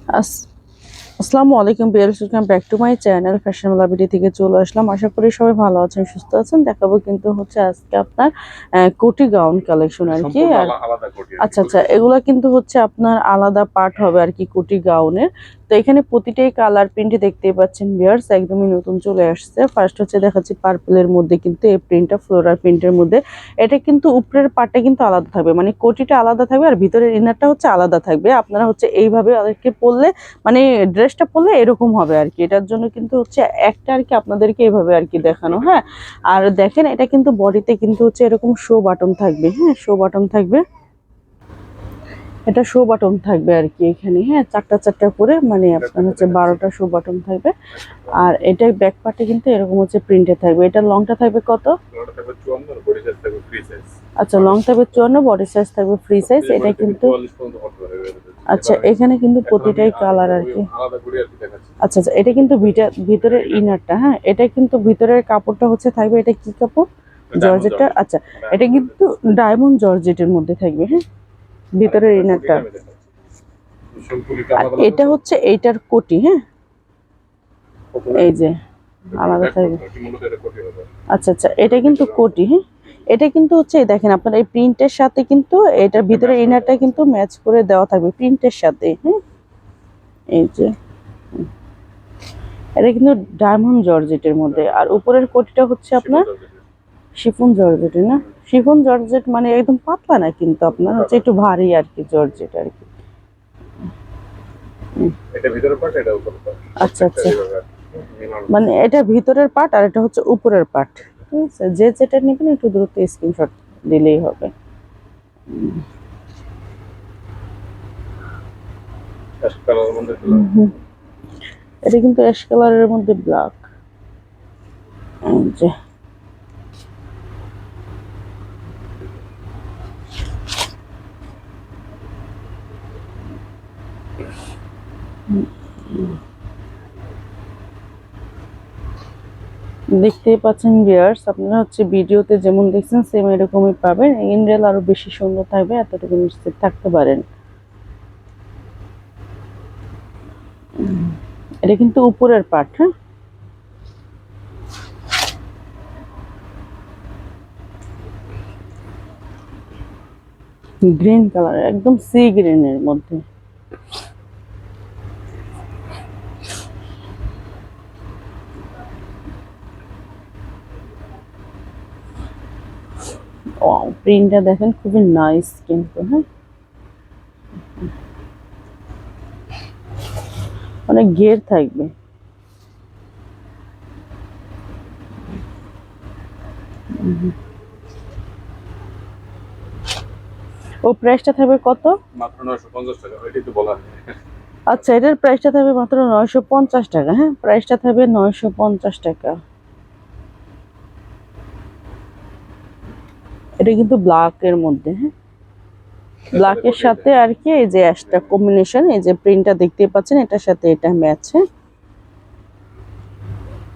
আসসালামু আলাইকুম viewers, welcome back to my channel fashion লাভিটি থেকে চলে আসলাম। আশা করি সবাই ভালো আছেন, সুস্থ আছেন। দেখাবো কিন্তু হচ্ছে আজকে আপনার কোটি গাউন কালেকশন আর কি। আচ্ছা আচ্ছা, এগুলা কিন্তু হচ্ছে আপনার আলাদা পার্ট হবে আর কি কোটি গাউনের। তো এখানে প্রতিটাই কালার প্রিন্ট দেখতেই পাচ্ছেন ভিউয়ার্স, একদমই নতুন চলে আসছে। ফার্স্ট হচ্ছে দেখাচ্ছি পার্পলের মধ্যে কিন্তু এই প্রিন্টটা ফ্লোরাল প্রিন্টের মধ্যে। এটা কিন্তু উপরের পার্টটা কিন্তু আলাদা থাকবে, মানে কোটিটা আলাদা থাকবে আর ভিতরের ইনারটা হচ্ছে আলাদা থাকবে। আপনারা হচ্ছে এইভাবে আরেককে পরলে মানে ড্রেসটা পরলে এরকম হবে আর কি। এটার জন্য কিন্তু হচ্ছে একটা আর কি আপনাদেরকে এইভাবে আর কি দেখানো। হ্যাঁ, আর দেখেন এটা কিন্তু বডিতে কিন্তু হচ্ছে এরকম শো বাটন থাকবে। হ্যাঁ, শো বাটন থাকবে, এটা শো বাটন থাকবে আর কি এখানে। হ্যাঁ, চারটা চারটা করে মানে আপনার হচ্ছে 12টা শো বাটন থাকবে। আর এটাই ব্যাক পার্টে কিন্তু এরকম হচ্ছে প্রিন্টে থাকবে। এটা লংটা থাকবে কত? আচ্ছা, লং থাকবে 54, বডি সাইজ থাকবে ফ্রি সাইজ। এটা কিন্তু আচ্ছা, এখানে কিন্তু প্রতিটাই কালার আর কি। আচ্ছা আচ্ছা, এটা কিন্তু ভিতরের ইনারটা। হ্যাঁ, এটা কিন্তু ভিতরের কাপড়টা হচ্ছে থাকবে, এটা কি কাপড়? জর্জেটটা। আচ্ছা, এটা কিন্তু ডায়মন্ড জর্জেটের মধ্যে থাকবে। হ্যাঁ, ভিতরের ইনারটা। আর এটা হচ্ছে এইটার কোটি। হ্যাঁ, এই যে আলাদা থাকবে। আচ্ছা আচ্ছা, এটা কিন্তু কোটি। হ্যাঁ, এটা কিন্তু হচ্ছে দেখেন আপনার এই প্রিন্টের সাথে কিন্তু এটার ভিতরে ইনারটা কিন্তু ম্যাচ করে দেওয়া থাকবে প্রিন্টের সাথে। হ্যাঁ, এই যে এটা কিন্তু ডায়মন্ড জর্জেটের মধ্যে। আর উপরের কোটিটা হচ্ছে আপনার শিফন জর্জেটের। না, শিফন জর্জেট মানে একদম পাতলা না, কিন্তু আপনার হচ্ছে একটু ভারী আর কি জর্জেট আর কি। এটা ভিতরের পার্ট, এটা উপরের পার্ট। আচ্ছা আচ্ছা, মানে এটা ভিতরের পার্ট আর এটা হচ্ছে উপরের পার্ট। ঠিক আছে, যে যেটা নেবেন একটু দ্রুত স্ক্রিনশট দিলেই হবে। এটা কিন্তু অ্যাশ কালারের মধ্যে ব্ল্যাক। যে দেখতেই পাচ্ছেন ভিউয়ার্স, আপনারা হচ্ছে ভিডিওতে যেমন দেখছেন সেম এরকমই পাবেন। ইন রিয়েল আরো বেশি সুন্দর থাকবে, এতটুকু নিশ্চিত থাকতে পারেন। এটা কিন্তু উপরের পার্ট। হ্যাঁ, গ্রিন কালার, একদম সি গ্রিনের মধ্যে। ওয়াও, প্রিন্টটা দেখেন খুবই নাইস কিন্তু। হ্যাঁ, অনেক ঘের থাকবে। ও প্রাইসটা থাকবে কত? মাত্র 950 টাকা। ওইটাই তো বলা হয়। আচ্ছা, এটার প্রাইসটা থাকবে মাত্র 950 টাকা। হ্যাঁ, প্রাইসটা থাকবে 950 টাকা। এটা কিন্তু ব্ল্যাক এর মধ্যে। হ্যাঁ, ব্ল্যাকের সাথে আর কি এই যে অ্যাশটা কম্বিনেশন, এই যে প্রিন্টটা দেখতে পাচ্ছেন এটার সাথে এটা ম্যাচ। হ্যাঁ,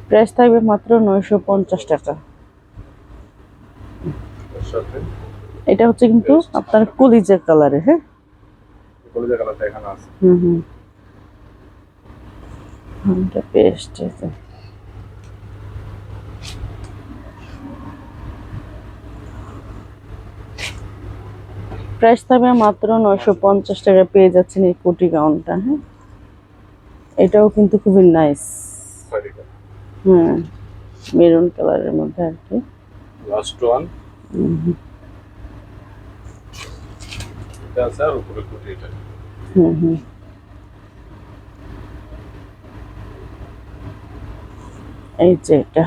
প্রাইস থাকবে মাত্র 950 টাকা। এটা হচ্ছে কিন্তু আপনার কলিজা কালারের। হ্যাঁ, কলিজা কালারটা এখানে আছে। হুম, এটা পেস্ট। প্রাইস থাকবে মাত্র 950 টাকা, পেয়ে যাচ্ছেন এই কোটি গাউনটা। হ্যাঁ, এটাও কিন্তু খুবই নাইস। হুম, মেরুন কালারের মধ্যে আর কি। Last one. এটা আছে আর উপরে কোটি এটা। হুম, এই যে এটা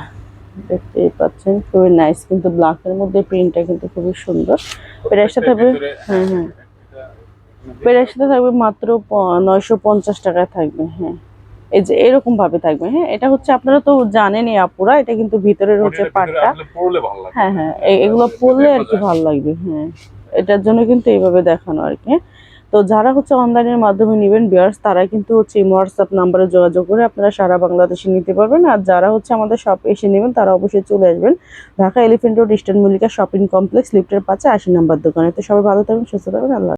দেখতেই পাচ্ছেন খুবই নাইস, কিন্তু ব্ল্যাকের মধ্যে প্রিন্টটা কিন্তু খুবই সুন্দর। প্রাইসটা থাকবে প্রাইসটা থাকবে মাত্র 950 টাকা থাকবে। হ্যাঁ, এই যে এরকম ভাবে থাকবে। হ্যাঁ, এটা হচ্ছে আপনারা তো জানেনই আপুরা, এটা কিন্তু ভিতরের হচ্ছে পাটটা। হ্যাঁ হ্যাঁ, এগুলো পরলে আর কি ভালো লাগবে। হ্যাঁ, এটার জন্য কিন্তু এইভাবে দেখানো আর কি। তো যারা হচ্ছে অনলাইনের মাধ্যমে নেবেন ভিউয়ার্স, তারা কিন্তু হচ্ছে হোয়াটসঅ্যাপ নাম্বারে যোগাযোগ করে আপনারা সারা বাংলাদেশে নিতে পারবেন। আর যারা হচ্ছে আমাদের শপে এসে নেবেন তারা অবশ্যই চলে আসবেন Dhaka elephant road eastern Mallika shopping complex লিফটের 5 80 নম্বর দোকানে। তো সবাই ভালো থাকবেন, সুস্থ থাকবেন, আল্লাহ।